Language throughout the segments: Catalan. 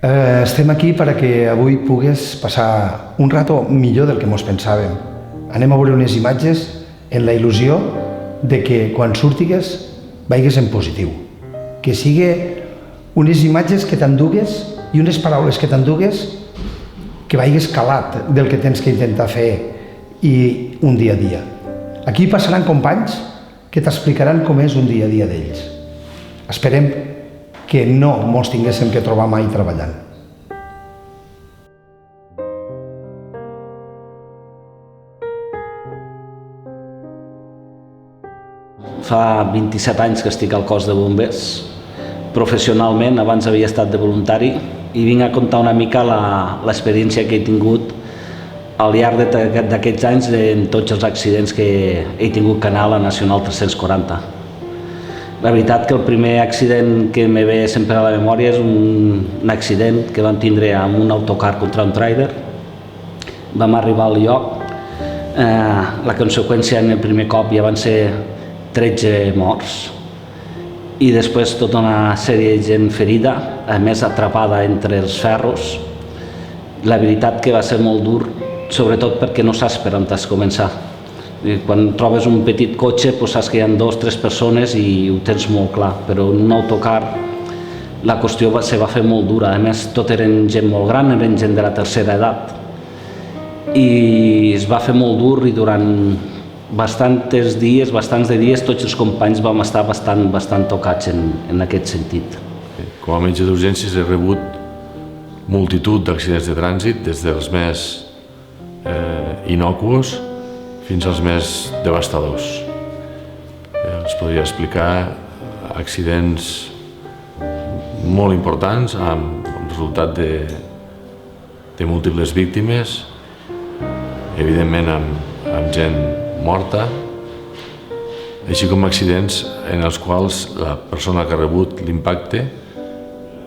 Estem aquí perquè avui pugues passar un rato millor del que mos pensàvem. Anem a veure unes imatges en la il·lusió de que quan surtigues vagis en positiu. Que sigui unes imatges que t'endugues i unes paraules que t'endugues que vagis calat del que tens que intentar fer i un dia a dia. Aquí passaran companys que t'explicaran com és un dia a dia d'ells. Esperem que no mos tinguéssim que trobar mai treballant. Fa 27 anys que estic al cos de bombers. Professionalment, abans havia estat de voluntari i vinc a contar una mica l'experiència que he tingut al llarg d'aquests anys en tots els accidents que he tingut que anar a la Nacional 340. La veritat que el primer accident que me ve sempre a la memòria és un accident que vam tindre amb un autocar contra un tràiler. Vam arribar al lloc. La conseqüència en el primer cop ja van ser 13 morts i després tota una sèrie de gent ferida, a més atrapada entre els ferros. La veritat que va ser molt dur, sobretot perquè no saps per on has de començar. Quan trobes un petit cotxe saps que hi ha 2 o 3 persones i ho tens molt clar, però en un autocar la qüestió se va fer molt dura. A més, tot eren gent molt gran, eren gent de la tercera edat. I es va fer molt dur i durant bastants de dies tots els companys vam estar bastant tocats en aquest sentit. Com a metge d'urgències he rebut multitud d'accidents de trànsit, des dels més innocuos fins als més devastadors. Els podria explicar accidents molt importants amb resultat de múltiples víctimes, evidentment amb gent morta, així com accidents en els quals la persona que ha rebut l'impacte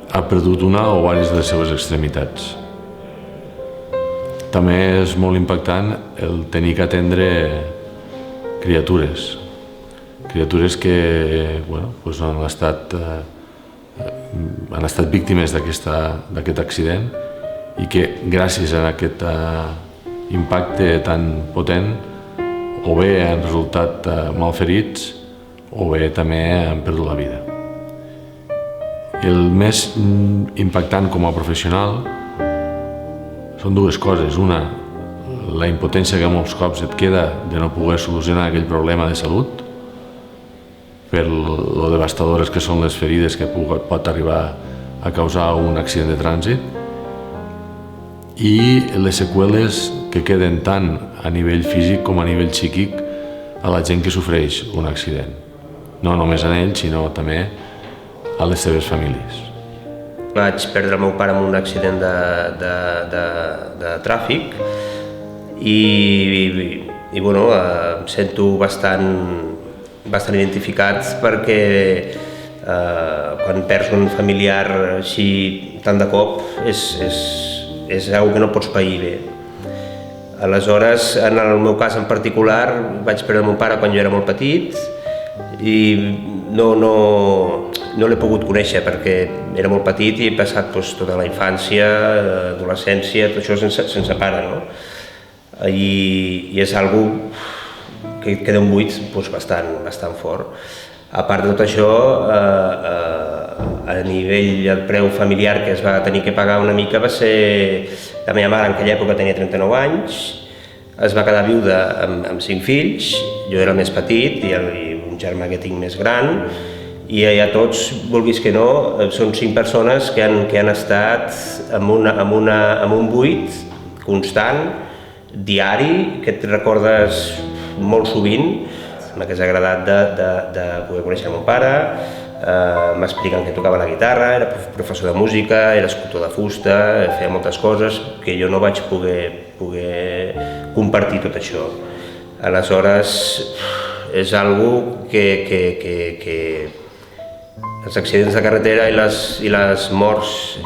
ha perdut una o diverses de les seves extremitats. També és molt impactant el tenir que atendre criatures que han estat víctimes d'aquest accident i que gràcies a aquest impacte tan potent o bé han resultat malferits o bé també han perdut la vida. El més impactant com a professional són 2 coses. Una, la impotència que molts cops et queda de no poder solucionar aquell problema de salut per lo devastadores que són les ferides que pot arribar a causar un accident de trànsit i les seqüeles que queden tant a nivell físic com a nivell psíquic a la gent que sofreix un accident. No només a ells, sinó també a les seves famílies. Vaig perdre el meu pare en un accident de tràfic i em sento bastant identificat perquè quan perds un familiar així tant de cop és una cosa que no pots pair bé. Aleshores, en el meu cas en particular, vaig perdre el meu pare quan jo era molt petit i no l'he pogut conèixer perquè era molt petit i he passat tota la infància, l'adolescència, tot això sense pare, no? I és algo que queda un buit bastant fort. A part de tot això, a nivell del preu familiar que es va tenir que pagar una mica va ser la meva mare, en aquella època tenia 39 anys, es va quedar viuda amb 5 fills, jo era el més petit i un germà que tinc més gran, i a tots, vulguis que no, són 5 persones que han estat amb un buit constant, diari, que et recordes molt sovint. M'hagués agradat de poder conèixer el meu pare, m'expliquen que tocava la guitarra, era professor de música, era escultor de fusta, feia moltes coses que jo no vaig poder compartir tot això. Aleshores, és algo que els accidents de carretera i les morts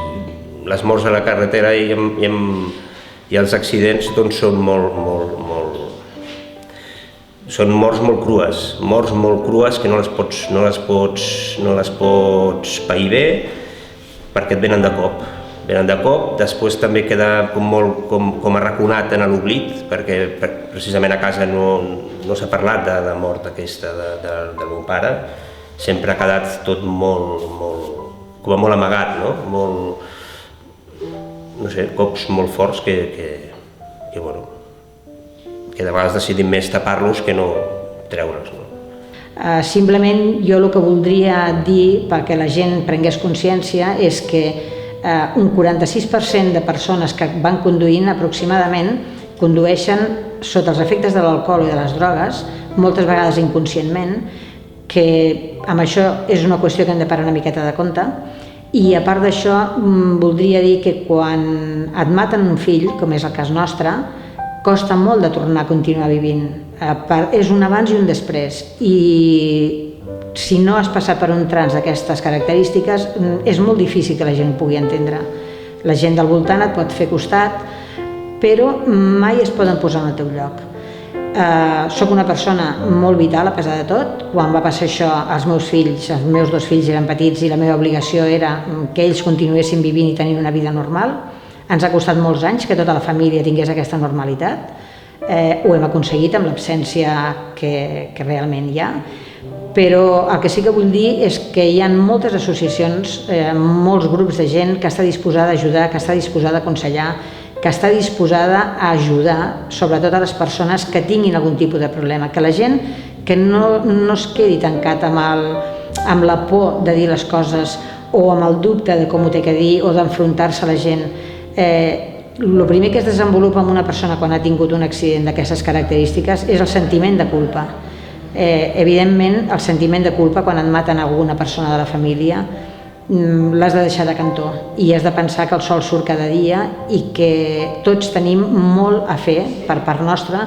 a la carretera i els accidents són són morts molt crues que no les pots pair bé perquè et venen de cop. venen de cop, després també queda com arraconat en l'oblit, perquè precisament a casa no s'ha parlat de la mort aquesta del meu pare, sempre ha quedat tot molt amagat, no? No sé, cops molt forts que de vegades decidim més tapar-los que no treure'ls. Simplement jo el que voldria dir perquè la gent prengués consciència és que un 46% de persones que van conduint aproximadament condueixen sota els efectes de l'alcohol i de les drogues, moltes vegades inconscientment, que amb això és una qüestió que hem de parar una miqueta de compte. I a part d'això voldria dir que quan et maten un fill, com és el cas nostre, costa molt de tornar a continuar vivint. És un abans i un després, i si no has passat per un trans d'aquestes característiques és molt difícil que la gent ho pugui entendre. La gent del voltant et pot fer costat, però mai es poden posar en el teu lloc. Soc una persona molt vital a pesar de tot. Quan va passar això als meus fills, els meus 2 fills eren petits i la meva obligació era que ells continuessin vivint i tenint una vida normal. Ens ha costat molts anys que tota la família tingués aquesta normalitat. Ho hem aconseguit amb l'absència que realment hi ha, però el que sí que vull dir és que hi ha moltes associacions, molts grups de gent que està disposada a ajudar, que està disposada a aconsellar, que està disposada a ajudar, sobretot a les persones que tinguin algun tipus de problema, que la gent que no es quedi tancat amb la por de dir les coses o amb el dubte de com ho té que dir o d'enfrontar-se a la gent. El primer que es desenvolupa en una persona quan ha tingut un accident d'aquestes característiques és el sentiment de culpa. Evidentment, el sentiment de culpa quan et maten alguna persona de la família l'has de deixar de cantó i has de pensar que el sol surt cada dia i que tots tenim molt a fer per part nostra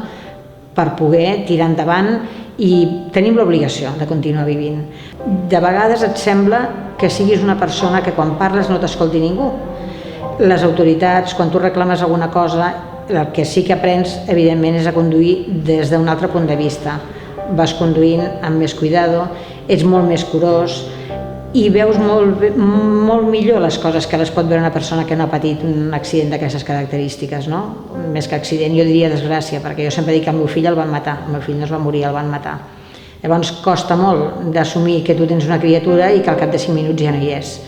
per poder tirar endavant i tenim l'obligació de continuar vivint. De vegades et sembla que siguis una persona que quan parles no t'escolti ningú. Les autoritats, quan tu reclames alguna cosa, el que sí que aprens, evidentment, és a conduir des d'un altre punt de vista. Vas conduint amb més cuidado, ets molt més curós i veus molt millor les coses que les pot veure una persona que no ha patit un accident d'aquestes característiques, no? Més que accident, jo diria desgràcia, perquè jo sempre dic que el meu fill el van matar, el meu fill no es va morir, el van matar. Llavors costa molt d'assumir que tu tens una criatura i que al cap de 5 minuts ja no hi és.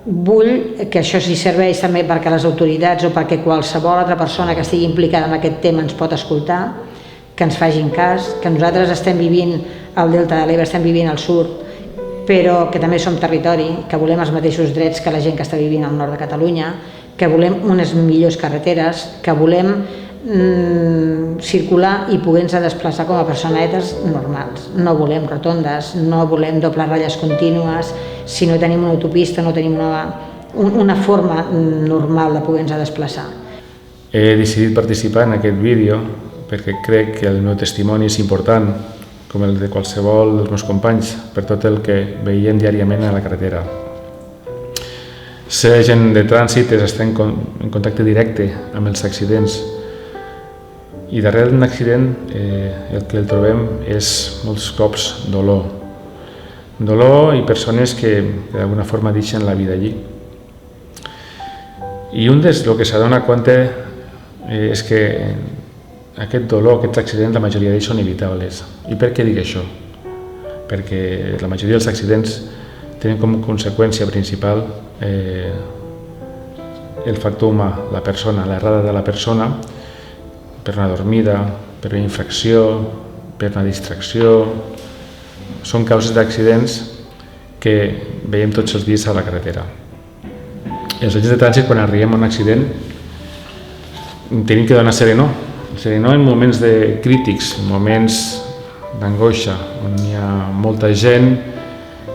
Vull que això s'hi serveix també perquè les autoritats o perquè qualsevol altra persona que estigui implicada en aquest tema ens pot escoltar, que ens facin cas, que nosaltres estem vivint al Delta de l'Ebre, estem vivint al sud, però que també som territori, que volem els mateixos drets que la gent que està vivint al nord de Catalunya, que volem unes millors carreteres, que volem circular i poder-nos desplaçar com a personetes normals. No volem rotondes, no volem dobles ratlles contínues, si no tenim una autopista, no tenim una forma normal de poder-nos desplaçar. He decidit participar en aquest vídeo perquè crec que el meu testimoni és important, com el de qualsevol dels meus companys, per tot el que veiem diàriament a la carretera. Ser agent de trànsit és estar en contacte directe amb els accidents i darrere d'un accident el que el trobem és molts cops dolor. Dolor i persones que d'alguna forma deixen la vida allí. I el que s'adona compte és que aquest dolor, aquests accidents, la majoria d'ells són evitables. I per què dic això? Perquè la majoria dels accidents tenen com a conseqüència principal el factor humà, la persona, l'errada de la persona, per una dormida, per una infracció, per una distracció. Són causes d'accidents que veiem tots els dies a la carretera. Els agents de trànsit, quan arribem a un accident, tenim que donar serenor en moments crítics, moments d'angoixa, on hi ha molta gent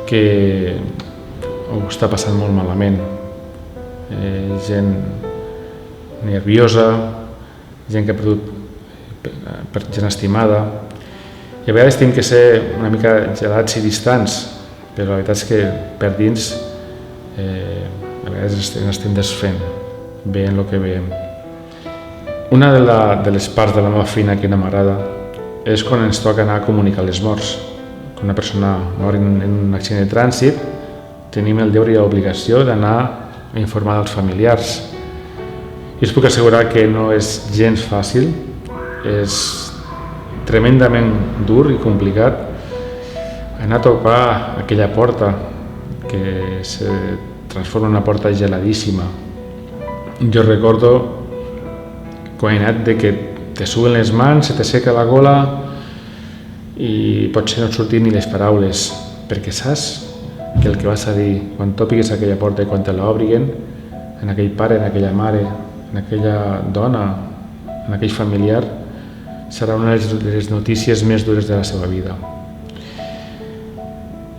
que ho està passant molt malament, gent nerviosa, gent que ha perdut gent estimada, i a vegades tenim que ser una mica gelats i distants, però la veritat és que per dins a vegades ens estem desfent, veient el que veiem. Una de les parts de la meva feina que no m'agrada és quan ens toca anar a comunicar les morts. Quan una persona mor en un accident de trànsit, tenim el deure i l'obligació d'anar a informar els familiars. I us puc assegurar que no és gens fàcil, és tremendament dur i complicat anar a tocar aquella porta que se transforma en una porta geladíssima. Jo recordo quan he anat de que te suben les mans, se te seca la gola i potser no et surtin ni les paraules, perquè saps que el que vas a dir quan tòpigues aquella porta i quan te l'obriguen, en aquell pare, en aquella mare, en aquella dona, en aquell familiar, serà una de les notícies més dures de la seva vida.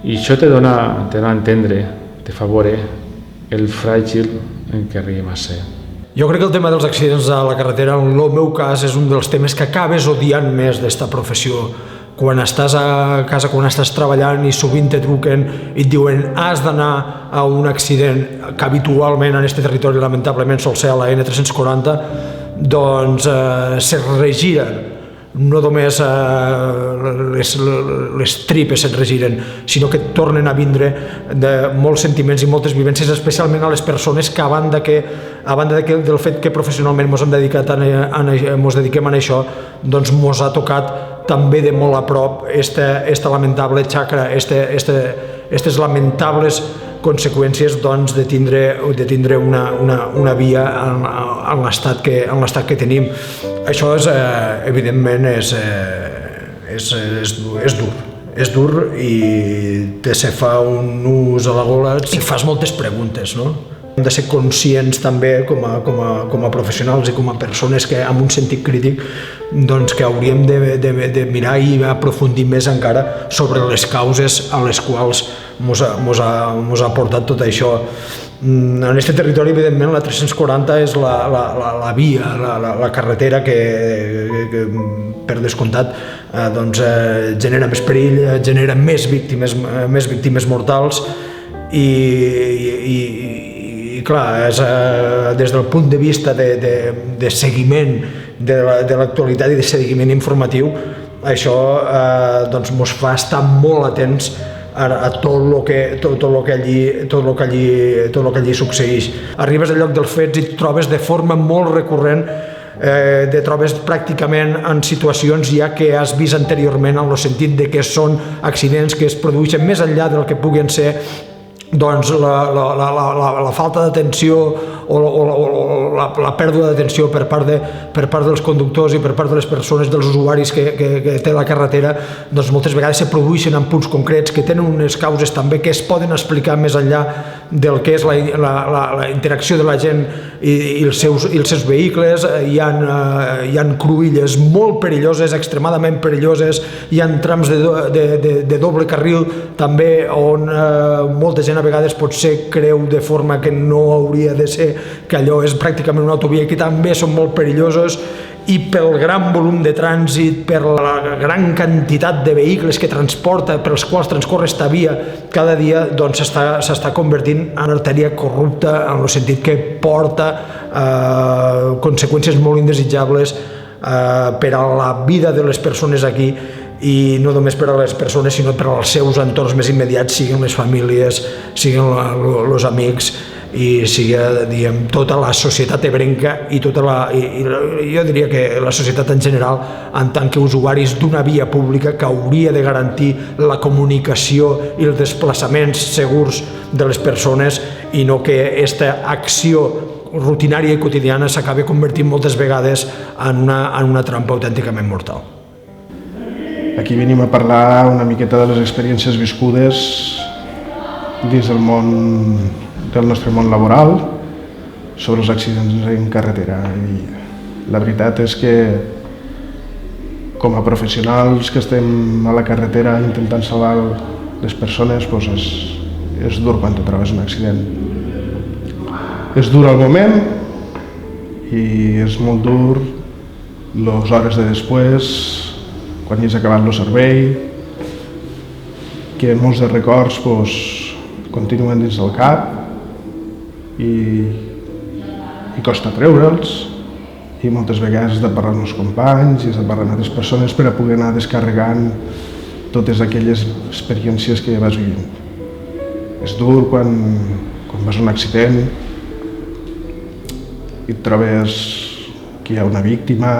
I això te dona a entendre, te fa veure el fràgil en què arribem a ser. Jo crec que el tema dels accidents a la carretera, en el meu cas, és un dels temes que acabes odiant més d'esta professió. Quan estàs a casa, quan estàs treballant i sovint te truquen i et diuen has d'anar a un accident que habitualment en aquest territori lamentablement sol ser a la N340, doncs se regiren. No només les tripes se't regiren, sinó que et tornen a vindre de molts sentiments i moltes vivències, especialment a les persones que a banda del fet que professionalment ens dediquem a això, doncs mos ha tocat també de molt a prop esta lamentable xacra, aquestes lamentables conseqüències doncs, de tindre una via en l'estat que tenim. Això evidentment és dur. És dur i se fa un nus a la gola i fas moltes preguntes, no? Hem de ser conscients també com a professionals i com a persones que amb un sentit crític doncs que hauríem de mirar i aprofundir més encara sobre les causes a les quals mos ha portat tot això. En aquest territori, evidentment, la 340 és la via, la carretera que per descomptat genera més perill, genera més víctimes mortals i clar, des del punt de vista de seguiment de l'actualitat i de seguiment informatiu, això mos fa estar molt atents a tot el que allí succeeix. Arribes al lloc dels fets i et trobes de forma molt recurrent, te trobes pràcticament en situacions ja que has vist anteriorment, en el sentit de que són accidents que es produeixen més enllà del que puguen ser doncs la falta d'atenció o la pèrdua d'atenció per part dels conductors i per part de les persones, dels usuaris que té la carretera, doncs moltes vegades se produeixen en punts concrets que tenen unes causes també que es poden explicar més enllà del que és la interacció de la gent i els seus vehicles. Hi ha cruïlles molt perilloses, extremadament perilloses, hi ha trams de doble carril també on molta gent a vegades potser creu de forma que no hauria de ser, que allò és pràcticament una autovia, que també són molt perillosos, i pel gran volum de trànsit, per la gran quantitat de vehicles que transporta, pels quals transcorre esta via cada dia, doncs s'està convertint en artèria corrupta, en el sentit que porta conseqüències molt indesitjables per a la vida de les persones aquí, i no només per a les persones sinó per als seus entorns més immediats, siguin les famílies, siguin els amics i sigui tota la societat ebrenca i jo diria que la societat en general, en tant que usuaris d'una via pública que hauria de garantir la comunicació i els desplaçaments segurs de les persones, i no que aquesta acció rutinària i quotidiana s'acabi convertint moltes vegades en una trampa autènticament mortal. Aquí venim a parlar una miqueta de les experiències viscudes dins del nostre món laboral sobre els accidents en carretera. I la veritat és que com a professionals que estem a la carretera intentant salvar les persones, és dur quan te trobes un accident. És dur al moment i és molt dur les hores de després, quan ja has acabat el servei, que molts de records continuen dins del cap i costa treure'ls, i moltes vegades has de parlar amb els companys i has de parlar amb altres persones per a poder anar descarregant totes aquelles experiències que vas vivint. És dur quan vas a un accident i et trobes que hi ha una víctima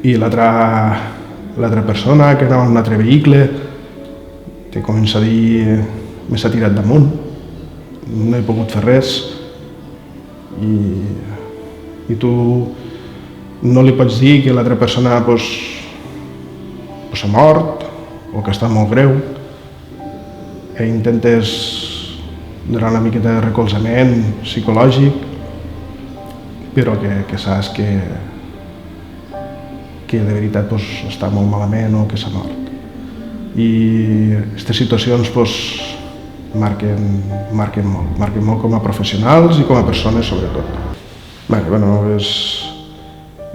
i l'altra persona que anava en un altre vehicle te comença a dir me s'ha tirat damunt, no he pogut fer res i tu no li pots dir que l'altra persona s'ha mort o que està molt greu i intentes donar una miqueta de recolzament psicològic, però que saps que de veritat està molt malament o que s'ha mort. I aquestes situacions marquen molt com a professionals i com a persones sobretot.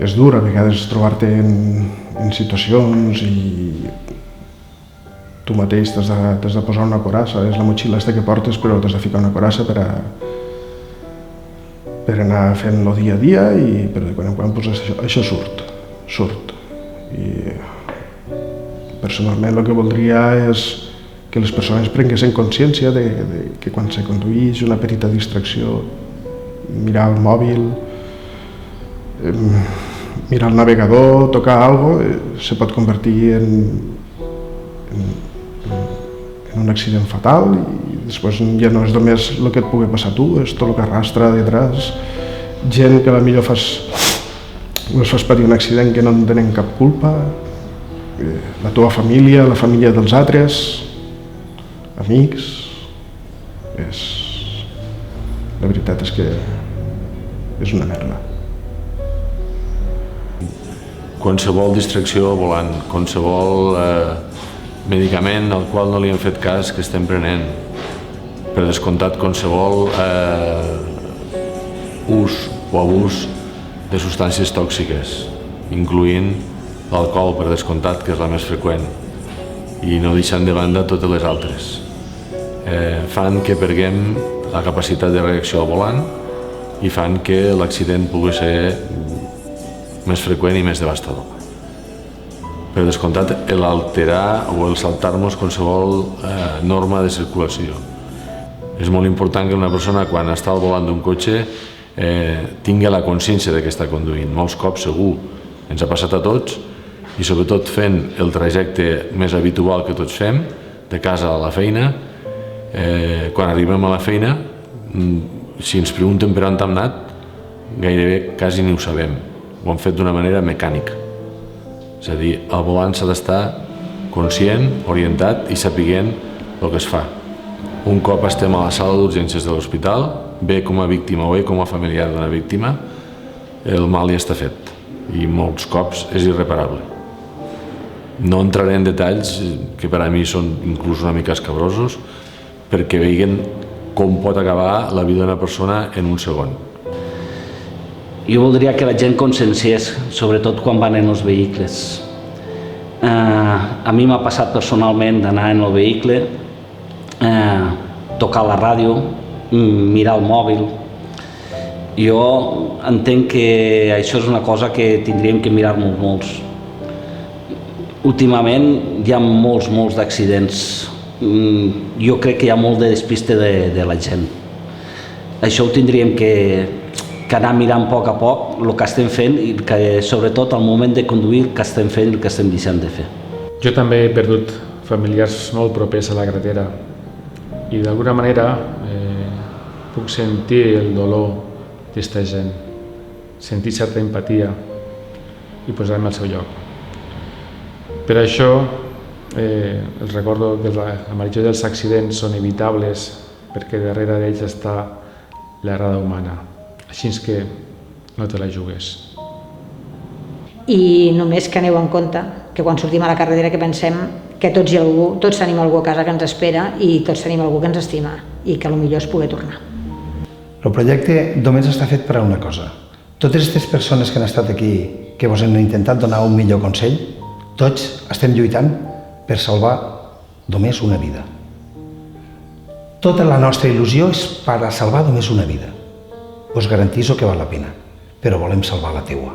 És dur a vegades trobar-te en situacions i tu mateix t'has de posar una coraça, és la motxilla que portes, però t'has de ficar una coraça per anar fent-lo dia a dia, però de quan en quan això surt. I personalment el que voldria és que les persones prenguessin consciència de que quan se condueix una petita distracció, mirar el mòbil, mirar el navegador, tocar alguna cosa, se pot convertir en un accident fatal i després ja no és només el que et pugui passar a tu, és tot el que arrastra detrás, gent que potser fas patir un accident que no en tenen cap culpa, la teva família, la família dels altres, amics, la veritat és que és una merda. Qualsevol distracció al volant, qualsevol medicament al qual no li hem fet cas que estem prenent, per descomptat qualsevol ús o abús de substàncies tòxiques, incloent l'alcohol, per descomptat, que és la més freqüent, i no deixant de banda totes les altres. Fan que perguem la capacitat de reacció al volant i fan que l'accident pugui ser més freqüent i més devastador. Per descomptat, l'alterar o el saltar-nos qualsevol norma de circulació. És molt important que una persona, quan està al volant d'un cotxe, tingui la consciència que està conduint. Molts cops, segur, ens ha passat a tots, i sobretot fent el trajecte més habitual que tots fem, de casa a la feina, quan arribem a la feina, si ens pregunten per on hem anat, gairebé quasi ni ho sabem. Ho hem fet d'una manera mecànica. És a dir, al volant s'ha d'estar conscient, orientat i sapiguent el que es fa. Un cop estem a la sala d'urgències de l'hospital, bé com a víctima o bé com a familiar d'una víctima, el mal ja està fet i molts cops és irreparable. No entraré en detalls que per a mi són inclús una mica escabrosos perquè veiguen com pot acabar la vida d'una persona en un segon. Jo voldria que la gent conscienciés, sobretot quan van en els vehicles. A mi m'ha passat personalment d'anar en el vehicle, tocar la ràdio, mirar el mòbil. Jo entenc que això és una cosa que tindríem que mirar-nos molts. Últimament hi ha molts d'accidents. Jo crec que hi ha molt de despiste de la gent. Això ho tindríem que anar mirant a poc el que estem fent i que sobretot al moment de conduir el que estem fent i el que estem deixant de fer. Jo també he perdut familiars molt propers a la carretera i d'alguna manera puc sentir el dolor d'aquesta gent, sentir certa empatia i posar-me al seu lloc. Per això els recordo que la majoria dels accidents són evitables perquè darrere d'ells està l'errada humana. Així que no te la jugues. I només que aneu en compte que quan sortim a la carretera que pensem que tots tenim algú a casa que ens espera i tots tenim algú que ens estima i que potser és poder tornar. El projecte només està fet per a una cosa. Totes aquestes persones que han estat aquí, que vos han intentat donar un millor consell, tots estem lluitant per salvar només una vida. Tota la nostra il·lusió és per a salvar només una vida. Us garantiso que val la pena, però volem salvar la teua.